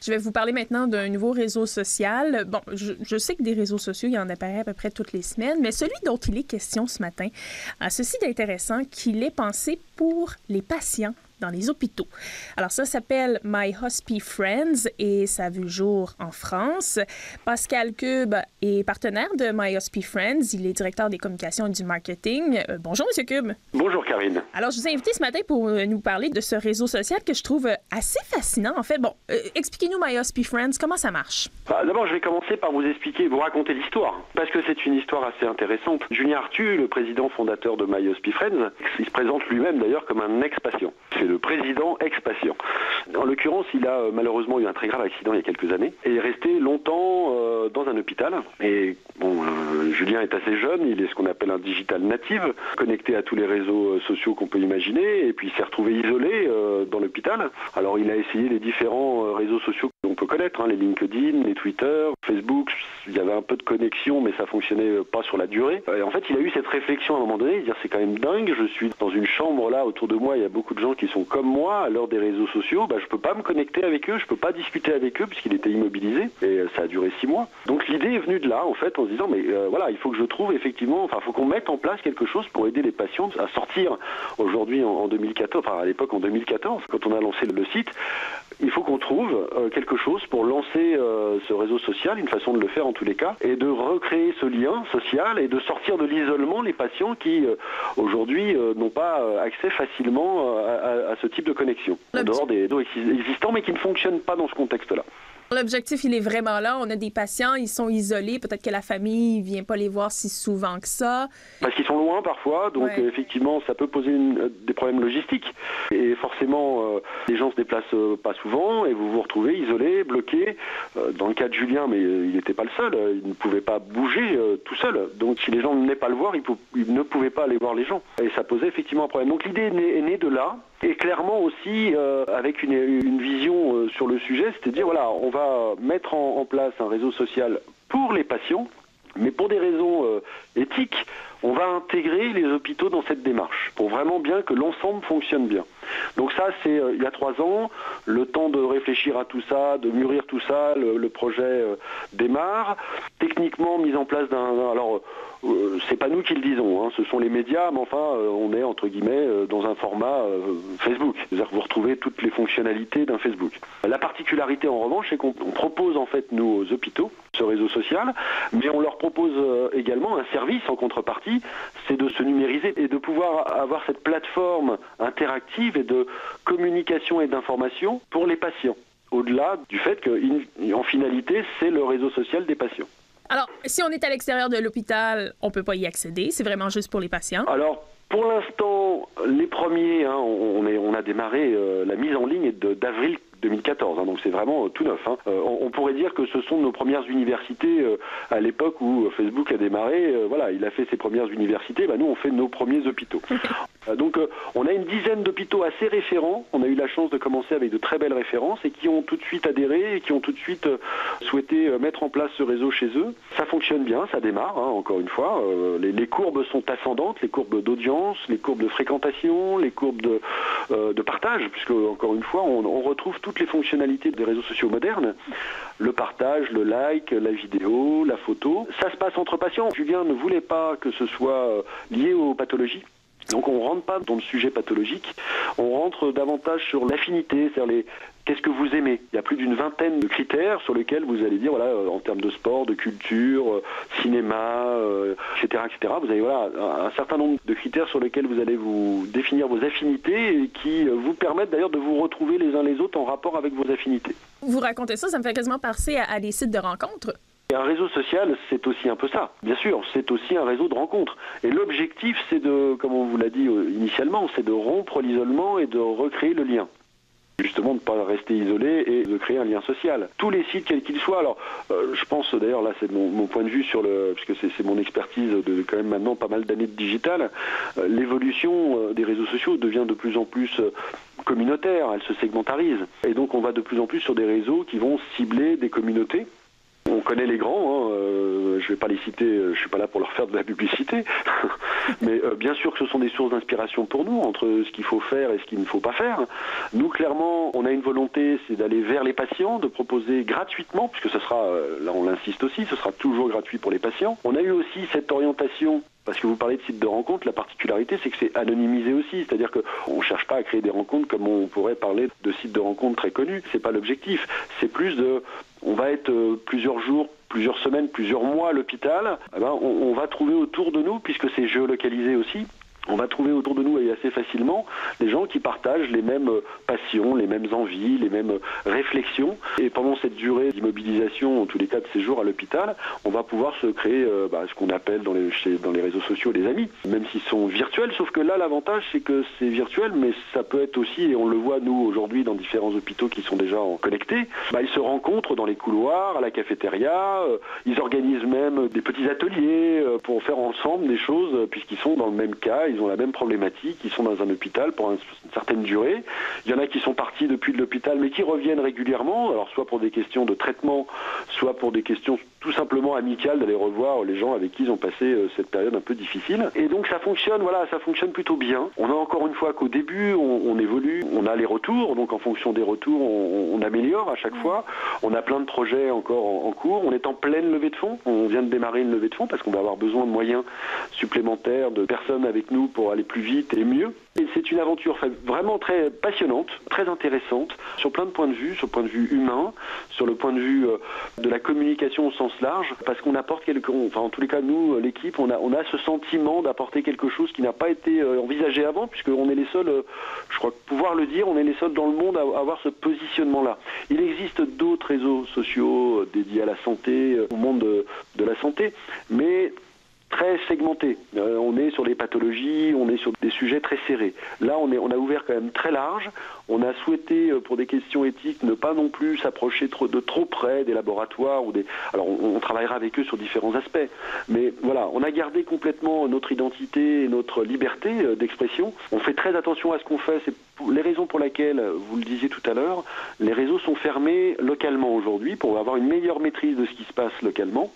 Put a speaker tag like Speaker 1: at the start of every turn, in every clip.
Speaker 1: Je vais vous parler maintenant d'un nouveau réseau social. Bon, je sais que des réseaux sociaux, il y en apparaît à peu près toutes les semaines, mais celui dont il est question ce matin a ceci d'intéressant qu'il est pensé pour les patients dans les hôpitaux. Alors ça s'appelle My Hospice Friends et ça a vu le jour en France. Pascal Cube est partenaire de My Hospice Friends. Il est directeur des communications et du marketing. Bonjour, Monsieur Cube.
Speaker 2: Bonjour, Karine.
Speaker 1: Alors, je vous ai invité ce matin pour nous parler de ce réseau social que je trouve assez fascinant. En fait, bon, expliquez-nous My Hospice Friends, comment ça marche?
Speaker 2: D'abord, je vais commencer par vous raconter l'histoire, parce que c'est une histoire assez intéressante. Julien Arthuis, le président fondateur de My Hospice Friends, il se présente lui-même d'ailleurs comme un ex-patient. C'est le président ex-patient. En l'occurrence, il a malheureusement eu un très grave accident il y a quelques années et est resté longtemps dans un hôpital. Et bon, Julien est assez jeune, il est ce qu'on appelle un digital native, connecté à tous les réseaux sociaux qu'on peut imaginer, et puis il s'est retrouvé isolé dans l'hôpital. Alors il a essayé les différents réseaux sociaux qu'on peut connaître, les LinkedIn, les Twitter, Facebook. Il y avait un peu de connexion, mais ça fonctionnait pas sur la durée. Et en fait, il a eu cette réflexion à un moment donné, dire c'est quand même dingue, je suis dans une chambre là, autour de moi, il y a beaucoup de gens qui sont comme moi à l'heure des réseaux sociaux, je peux pas me connecter avec eux, je peux pas discuter avec eux puisqu'il était immobilisé, et ça a duré 6 mois. Donc l'idée est venue de là, en fait, en se disant, mais voilà, il faut que je trouve effectivement, faut qu'on mette en place quelque chose pour aider les patients à sortir aujourd'hui en 2014, à l'époque en 2014, quand on a lancé le site. Il faut qu'on trouve quelque chose pour lancer ce réseau social, une façon de le faire en tous les cas, et de recréer ce lien social et de sortir de l'isolement les patients qui aujourd'hui n'ont pas accès facilement à ce type de connexion, en dehors des réseaux existants, mais qui ne fonctionnent pas dans ce contexte-là.
Speaker 1: L'objectif, il est vraiment là. On a des patients, ils sont isolés. Peut-être que la famille ne vient pas les voir si souvent que ça.
Speaker 2: Parce qu'ils sont loin parfois, donc effectivement, ça peut poser des problèmes logistiques. Et forcément, les gens se déplacent pas souvent et vous vous retrouvez isolé, bloqué. Dans le cas de Julien, mais il n'était pas le seul, il ne pouvait pas bouger tout seul. Donc si les gens ne venaient pas le voir, il ne pouvait pas aller voir les gens. Et ça posait effectivement un problème. Donc l'idée est née de là. Et clairement aussi avec une vision sur le sujet, c'est-à-dire voilà, on va mettre en place un réseau social pour les patients, mais pour des raisons éthiques, on va intégrer les hôpitaux dans cette démarche, pour vraiment bien que l'ensemble fonctionne bien. Donc ça, c'est il y a 3 ans, le temps de réfléchir à tout ça, de mûrir tout ça, le projet démarre. Techniquement, mise en place alors, c'est pas nous qui le disons, ce sont les médias, mais enfin, on est entre guillemets dans un format Facebook. C'est-à-dire que vous retrouvez toutes les fonctionnalités d'un Facebook. La particularité en revanche, c'est qu'on propose en fait nous aux hôpitaux ce réseau social, mais on leur propose également un service en contrepartie, c'est de se numériser et de pouvoir avoir cette plateforme interactive et de communication et d'information pour les patients. Au-delà du fait qu'en finalité, c'est le réseau social des patients.
Speaker 1: Alors, si on est à l'extérieur de l'hôpital, on ne peut pas y accéder. C'est vraiment juste pour les patients.
Speaker 2: Alors, pour l'instant, les premiers, on a démarré la mise en ligne d'avril 2014, donc c'est vraiment tout neuf. On pourrait dire que ce sont nos premières universités à l'époque où Facebook a démarré. Il a fait ses premières universités, nous on fait nos premiers hôpitaux. Donc on a une dizaine d'hôpitaux assez référents. On a eu la chance de commencer avec de très belles références et qui ont tout de suite adhéré et qui ont tout de suite souhaité mettre en place ce réseau chez eux. Ça fonctionne bien, ça démarre, encore une fois. Les courbes sont ascendantes, les courbes d'audience, les courbes de fréquentation, les courbes de partage, puisque encore une fois on retrouve toutes les fonctionnalités des réseaux sociaux modernes, le partage, le like, la vidéo, la photo. Ça se passe entre patients. Julien ne voulait pas que ce soit lié aux pathologies. Donc on ne rentre pas dans le sujet pathologique, on rentre davantage sur l'affinité, c'est-à-dire qu'est-ce que vous aimez. Il y a plus d'une vingtaine de critères sur lesquels vous allez dire, en termes de sport, de culture, cinéma, etc., etc. Vous avez un certain nombre de critères sur lesquels vous allez vous définir vos affinités et qui vous permettent d'ailleurs de vous retrouver les uns les autres en rapport avec vos affinités.
Speaker 1: Vous racontez ça me fait quasiment penser à des sites de rencontres.
Speaker 2: Et un réseau social, c'est aussi un peu ça. Bien sûr, c'est aussi un réseau de rencontres. Et l'objectif, c'est comme on vous l'a dit initialement, c'est de rompre l'isolement et de recréer le lien. Justement, de ne pas rester isolé et de créer un lien social. Tous les sites, quels qu'ils soient, alors je pense d'ailleurs, là c'est mon point de vue puisque c'est mon expertise de quand même maintenant pas mal d'années de digital, l'évolution des réseaux sociaux devient de plus en plus communautaire, elle se segmentarise. Et donc on va de plus en plus sur des réseaux qui vont cibler des communautés. On connaît les grands, je ne vais pas les citer, je ne suis pas là pour leur faire de la publicité, mais bien sûr que ce sont des sources d'inspiration pour nous, entre ce qu'il faut faire et ce qu'il ne faut pas faire. Nous, clairement, on a une volonté, c'est d'aller vers les patients, de proposer gratuitement, puisque ce sera, là on l'insiste aussi, ce sera toujours gratuit pour les patients. On a eu aussi cette orientation. Parce que vous parlez de sites de rencontres, la particularité c'est que c'est anonymisé aussi, c'est-à-dire qu'on ne cherche pas à créer des rencontres comme on pourrait parler de sites de rencontres très connus, c'est pas l'objectif, c'est plus on va être plusieurs jours, plusieurs semaines, plusieurs mois à l'hôpital, on va trouver autour de nous, puisque c'est géolocalisé aussi, on va trouver autour de nous et assez facilement des gens qui partagent les mêmes passions, les mêmes envies, les mêmes réflexions. Et pendant cette durée d'immobilisation, en tous les cas de séjour à l'hôpital, on va pouvoir se créer ce qu'on appelle dans les réseaux sociaux des amis, même s'ils sont virtuels. Sauf que là, l'avantage, c'est que c'est virtuel, mais ça peut être aussi, et on le voit nous aujourd'hui dans différents hôpitaux qui sont déjà connectés, ils se rencontrent dans les couloirs, à la cafétéria, ils organisent même des petits ateliers pour faire ensemble des choses, puisqu'ils sont dans le même cas, ils ont la même problématique, ils sont dans un hôpital pour une certaine durée. Il y en a qui sont partis depuis l'hôpital mais qui reviennent régulièrement, alors soit pour des questions de traitement, soit pour des questions tout simplement amicales, d'aller revoir les gens avec qui ils ont passé cette période un peu difficile. Et donc ça fonctionne plutôt bien. On a encore une fois qu'au début, on évolue, on a les retours, donc en fonction des retours, on améliore à chaque fois. On a plein de projets encore en cours. On est en pleine levée de fonds. On vient de démarrer une levée de fonds parce qu'on va avoir besoin de moyens supplémentaires, de personnes avec nous pour aller plus vite et mieux. Et c'est une aventure vraiment très passionnante, très intéressante, sur plein de points de vue, sur le point de vue humain, sur le point de vue de la communication au sens large, parce qu'on apporte en tous les cas, nous, l'équipe, on a ce sentiment d'apporter quelque chose qui n'a pas été envisagé avant, puisqu'on est les seuls, je crois pouvoir le dire, on est les seuls dans le monde à avoir ce positionnement-là. Il existe d'autres réseaux sociaux dédiés à la santé, au monde de la santé, mais très segmenté. On est sur les pathologies, on est sur des sujets très serrés. Là, on a ouvert quand même très large. On a souhaité, pour des questions éthiques, ne pas non plus s'approcher de trop près des laboratoires Alors, on travaillera avec eux sur différents aspects. Mais voilà, on a gardé complètement notre identité et notre liberté d'expression. On fait très attention à ce qu'on fait. C'est les raisons pour lesquelles, vous le disiez tout à l'heure, les réseaux sont fermés localement aujourd'hui pour avoir une meilleure maîtrise de ce qui se passe localement.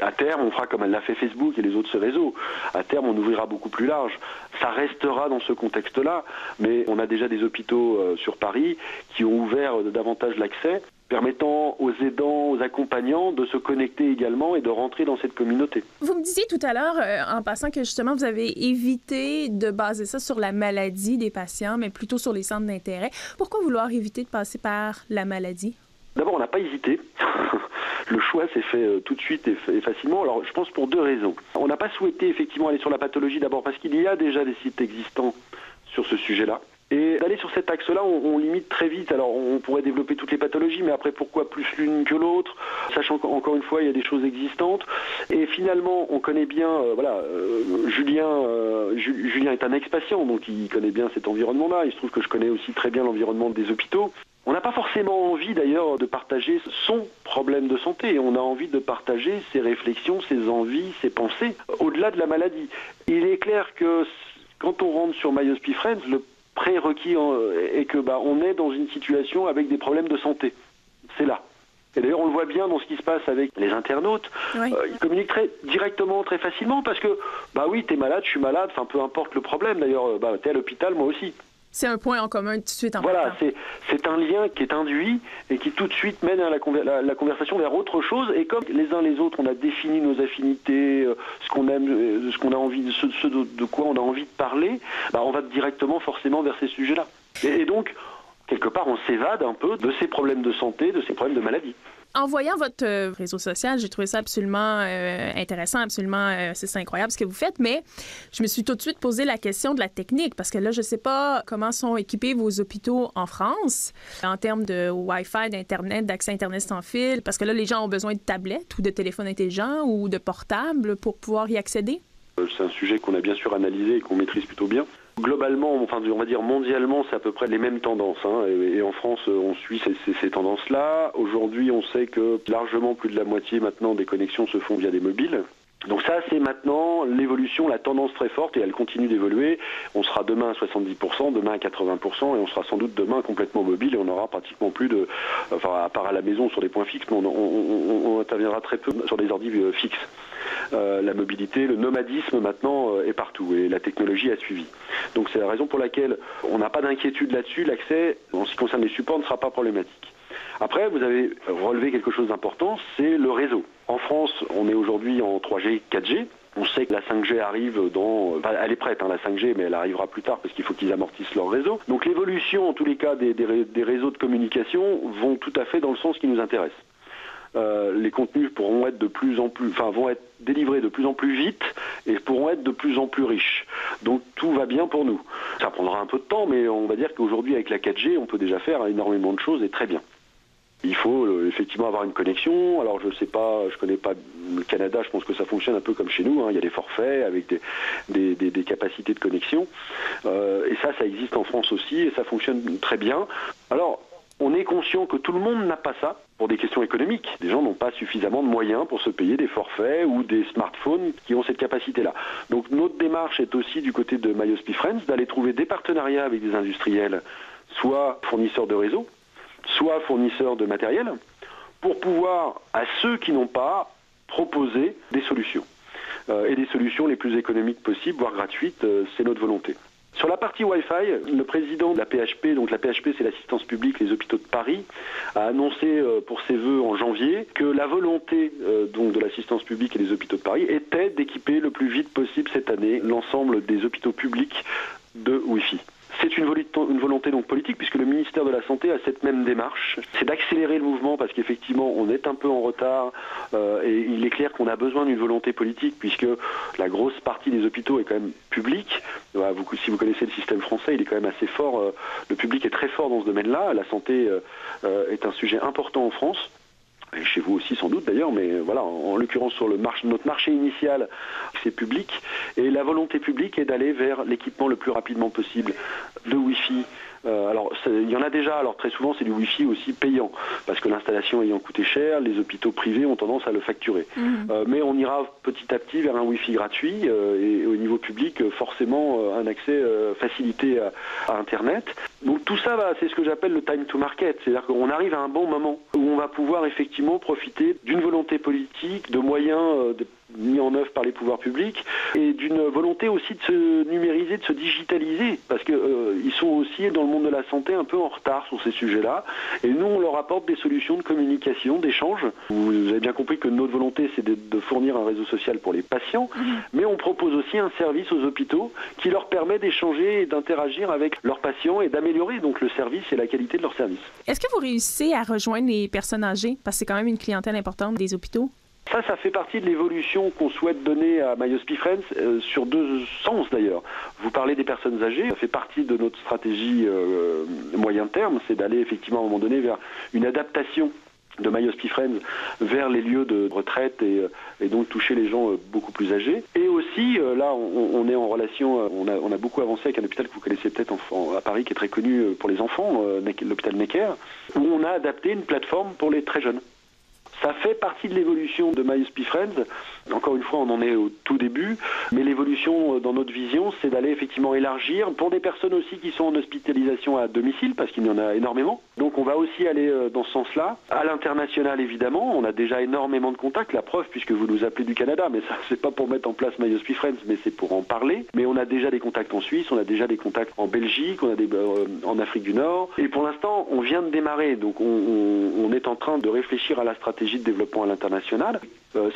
Speaker 2: À terme, on fera comme elle l'a fait Facebook et les autres réseaux. À terme, on ouvrira beaucoup plus large. Ça restera dans ce contexte-là, mais on a déjà des hôpitaux sur Paris qui ont ouvert davantage l'accès, permettant aux aidants, aux accompagnants de se connecter également et de rentrer dans cette communauté.
Speaker 1: Vous me disiez tout à l'heure, en passant, que justement, vous avez évité de baser ça sur la maladie des patients, mais plutôt sur les centres d'intérêt. Pourquoi vouloir éviter de passer par la maladie?
Speaker 2: D'abord, on n'a pas hésité. Le choix s'est fait tout de suite et facilement. Alors, je pense pour deux raisons. On n'a pas souhaité effectivement aller sur la pathologie, d'abord parce qu'il y a déjà des sites existants sur ce sujet-là. Et d'aller sur cet axe-là, on limite très vite. Alors, on pourrait développer toutes les pathologies, mais après, pourquoi plus l'une que l'autre? Sachant qu'encore une fois, il y a des choses existantes. Et finalement, on connaît bien, Julien est un ex-patient, donc il connaît bien cet environnement-là. Il se trouve que je connais aussi très bien l'environnement des hôpitaux. On n'a pas forcément envie d'ailleurs de partager son problème de santé, on a envie de partager ses réflexions, ses envies, ses pensées, au-delà de la maladie. Il est clair que quand on rentre sur MyHospiFriends, le prérequis est que on est dans une situation avec des problèmes de santé. C'est là. Et d'ailleurs, on le voit bien dans ce qui se passe avec les internautes. Oui. Ils communiquent très directement, très facilement, parce que, oui, t'es malade, je suis malade, peu importe le problème. D'ailleurs, t'es à l'hôpital, moi aussi.
Speaker 1: C'est un point en commun tout de suite en
Speaker 2: Voilà,
Speaker 1: même temps.
Speaker 2: c'est un lien qui est induit et qui tout de suite mène à la conversation vers autre chose. Et comme les uns les autres, on a défini nos affinités, ce qu'on aime, ce qu'on a envie, ce de quoi on a envie de parler, on va directement forcément vers ces sujets-là. Et donc, quelque part, on s'évade un peu de ces problèmes de santé, de ces problèmes de maladie.
Speaker 1: En voyant votre réseau social, j'ai trouvé ça absolument intéressant, absolument, c'est incroyable ce que vous faites, mais je me suis tout de suite posé la question de la technique, parce que là, je ne sais pas comment sont équipés vos hôpitaux en France en termes de Wi-Fi, d'Internet, d'accès Internet sans fil, parce que là, les gens ont besoin de tablettes ou de téléphones intelligents ou de portables pour pouvoir y accéder.
Speaker 2: C'est un sujet qu'on a bien sûr analysé et qu'on maîtrise plutôt bien. Globalement, on va dire mondialement, c'est à peu près les mêmes tendances. Et en France, on suit ces tendances-là. Aujourd'hui, on sait que largement plus de la moitié maintenant des connexions se font via des mobiles. Donc ça, c'est maintenant l'évolution, la tendance très forte, et elle continue d'évoluer. On sera demain à 70%, demain à 80%, et on sera sans doute demain complètement mobile, et on n'aura pratiquement plus de... Enfin, à part à la maison sur des points fixes, mais on interviendra très peu sur des ordi fixes. La mobilité, le nomadisme maintenant est partout, et la technologie a suivi. Donc c'est la raison pour laquelle on n'a pas d'inquiétude là-dessus. L'accès, en ce qui concerne les supports, ne sera pas problématique. Après, vous avez relevé quelque chose d'important, c'est le réseau. En France, on est aujourd'hui en 3G, 4G. On sait que la 5G arrive elle est prête, la 5G, mais elle arrivera plus tard parce qu'il faut qu'ils amortissent leur réseau. Donc l'évolution, en tous les cas, des réseaux de communication vont tout à fait dans le sens qui nous intéresse. Les contenus pourront être vont être délivrés de plus en plus vite et pourront être de plus en plus riches. Donc tout va bien pour nous. Ça prendra un peu de temps, mais on va dire qu'aujourd'hui, avec la 4G, on peut déjà faire énormément de choses et très bien. Il faut effectivement avoir une connexion. Alors je sais pas, je connais pas le Canada, je pense que ça fonctionne un peu comme chez nous. Il y a des forfaits avec des capacités de connexion. Et ça existe en France aussi et ça fonctionne très bien. Alors, on est conscient que tout le monde n'a pas ça pour des questions économiques. Des gens n'ont pas suffisamment de moyens pour se payer des forfaits ou des smartphones qui ont cette capacité-là. Donc notre démarche est aussi du côté de myOSP-Friends d'aller trouver des partenariats avec des industriels, soit fournisseurs de réseaux, soit fournisseurs de matériel, pour pouvoir, à ceux qui n'ont pas, proposer des solutions. Et des solutions les plus économiques possibles, voire gratuites, c'est notre volonté. Sur la partie Wi-Fi, le président de la PHP, donc la PHP c'est l'assistance publique, les hôpitaux de Paris, a annoncé pour ses vœux en janvier que la volonté donc de l'assistance publique et des hôpitaux de Paris était d'équiper le plus vite possible cette année l'ensemble des hôpitaux publics de Wi-Fi. C'est une volonté donc politique puisque le ministère de la Santé a cette même démarche. C'est d'accélérer le mouvement parce qu'effectivement on est un peu en retard et il est clair qu'on a besoin d'une volonté politique puisque la grosse partie des hôpitaux est quand même publique. Si vous connaissez le système français, il est quand même assez fort. Le public est très fort dans ce domaine-là. La santé est un sujet important en France. Et chez vous aussi sans doute d'ailleurs, mais voilà, en l'occurrence sur notre marché initial, c'est public. Et la volonté publique est d'aller vers l'équipement le plus rapidement possible de Wi-Fi. Il y en a déjà, alors très souvent c'est du Wi-Fi aussi payant, parce que l'installation ayant coûté cher, les hôpitaux privés ont tendance à le facturer. Mais on ira petit à petit vers un Wi-Fi gratuit et au niveau public, forcément un accès facilité à Internet. Donc tout ça, c'est ce que j'appelle le time to market, c'est-à-dire qu'on arrive à un bon moment où on va pouvoir effectivement profiter d'une volonté politique, de moyens mis en œuvre par les pouvoirs publics et d'une volonté aussi de se numériser, de se digitaliser parce qu'ils sont aussi dans le monde de la santé un peu en retard sur ces sujets-là et nous on leur apporte des solutions de communication, d'échange. Vous avez bien compris que notre volonté c'est de fournir un réseau social pour les patients mais on propose aussi un service aux hôpitaux qui leur permet d'échanger et d'interagir avec leurs patients et d'améliorer donc le service et la qualité de leur service.
Speaker 1: Est-ce que vous réussissez à rejoindre les personnes âgées parce que c'est quand même une clientèle importante des hôpitaux?
Speaker 2: Ça fait partie de l'évolution qu'on souhaite donner à myOSP-Friends sur deux sens d'ailleurs. Vous parlez des personnes âgées, ça fait partie de notre stratégie moyen terme, c'est d'aller effectivement à un moment donné vers une adaptation de myOSP-Friends vers les lieux de retraite et donc toucher les gens beaucoup plus âgés. Et aussi, là, on est en relation, on a beaucoup avancé avec un hôpital que vous connaissez peut-être à Paris, qui est très connu pour les enfants, l'hôpital Necker, où on a adapté une plateforme pour les très jeunes. Ça fait partie de l'évolution de myOSP-Friends. Encore une fois, on en est au tout début, mais l'évolution dans notre vision, c'est d'aller effectivement élargir pour des personnes aussi qui sont en hospitalisation à domicile, parce qu'il y en a énormément. Donc on va aussi aller dans ce sens-là. À l'international, évidemment, on a déjà énormément de contacts. La preuve, puisque vous nous appelez du Canada, mais ça, c'est pas pour mettre en place myOSP-Friends, mais c'est pour en parler. Mais on a déjà des contacts en Suisse, on a déjà des contacts en Belgique, on a des en Afrique du Nord. Et pour l'instant, on vient de démarrer, donc on est en train de réfléchir à la stratégie de développement à l'international.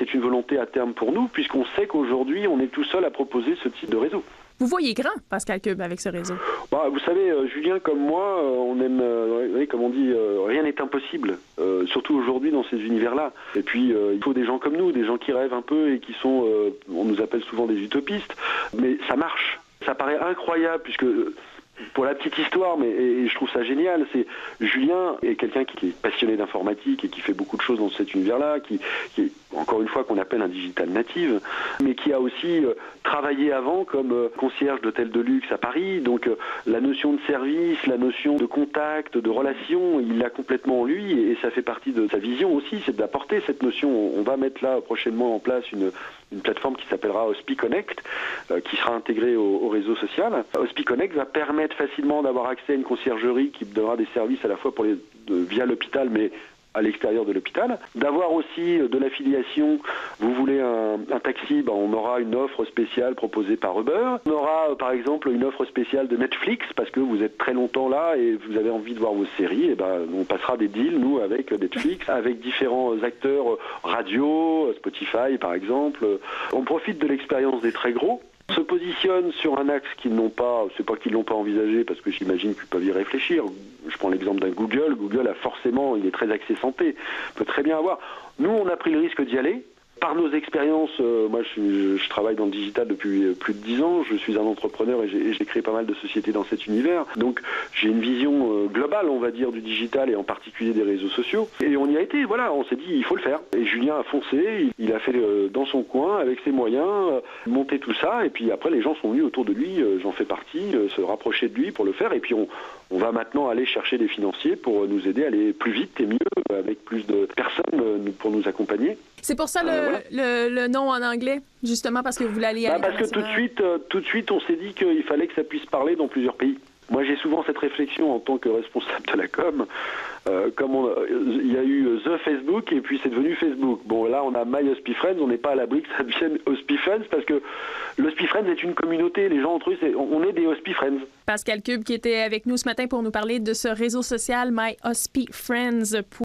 Speaker 2: C'est une volonté à terme pour nous, puisqu'on sait qu'aujourd'hui, on est tout seul à proposer ce type de réseau.
Speaker 1: Vous voyez grand, Pascal Cube, avec ce réseau?
Speaker 2: Vous savez, Julien, comme moi, on aime, comme on dit, rien n'est impossible, surtout aujourd'hui dans ces univers-là. Et puis, il faut des gens comme nous, des gens qui rêvent un peu et qui sont, on nous appelle souvent des utopistes, mais ça marche. Ça paraît incroyable, puisque Pour la petite histoire, et je trouve ça génial, c'est Julien est quelqu'un qui est passionné d'informatique et qui fait beaucoup de choses dans cet univers-là, qui est, encore une fois, qu'on appelle un digital native, mais qui a aussi travaillé avant comme concierge d'hôtel de luxe à Paris. Donc la notion de service, la notion de contact, de relation, il l'a complètement en lui, et ça fait partie de sa vision aussi, c'est d'apporter cette notion. On va mettre là prochainement en place une plateforme qui s'appellera Hospi Connect, qui sera intégrée au réseau social. Hospi Connect va permettre facilement d'avoir accès à une conciergerie qui donnera des services à la fois via l'hôpital, mais à l'extérieur de l'hôpital. D'avoir aussi de l'affiliation. Vous voulez un taxi, on aura une offre spéciale proposée par Uber. On aura par exemple une offre spéciale de Netflix parce que vous êtes très longtemps là et vous avez envie de voir vos séries. Et on passera des deals, nous, avec Netflix, avec différents acteurs radio, Spotify par exemple. On profite de l'expérience des très gros. Se positionne sur un axe qu'ils n'ont pas, c'est pas qu'ils l'ont pas envisagé parce que j'imagine qu'ils peuvent y réfléchir. Je prends l'exemple d'un Google. Google a forcément, il est très axé santé, peut très bien avoir. Nous, on a pris le risque d'y aller. Par nos expériences, moi je travaille dans le digital depuis plus de 10 ans, je suis un entrepreneur et j'ai créé pas mal de sociétés dans cet univers. Donc j'ai une vision globale, on va dire, du digital et en particulier des réseaux sociaux. Et on y a été, voilà, on s'est dit il faut le faire. Et Julien a foncé, il a fait dans son coin, avec ses moyens, monter tout ça. Et puis après les gens sont venus autour de lui, j'en fais partie, se rapprocher de lui pour le faire. Et puis on va maintenant aller chercher des financiers pour nous aider à aller plus vite et mieux, avec plus de personnes pour nous accompagner.
Speaker 1: C'est pour ça le nom en anglais, justement parce que vous voulez aller à
Speaker 2: parce que tout de suite, on s'est dit qu'il fallait que ça puisse parler dans plusieurs pays. Moi, j'ai souvent cette réflexion en tant que responsable de la com. Il y a eu The Facebook et puis c'est devenu Facebook. Bon, là, on a My Hospi Friends. On n'est pas à l'abri que ça devienne Hospi Friends parce que l'Hospi Friends est une communauté. Les gens entre eux, on est des Hospi Friends.
Speaker 1: Pascal Cube qui était avec nous ce matin pour nous parler de ce réseau social My Hospi Friends.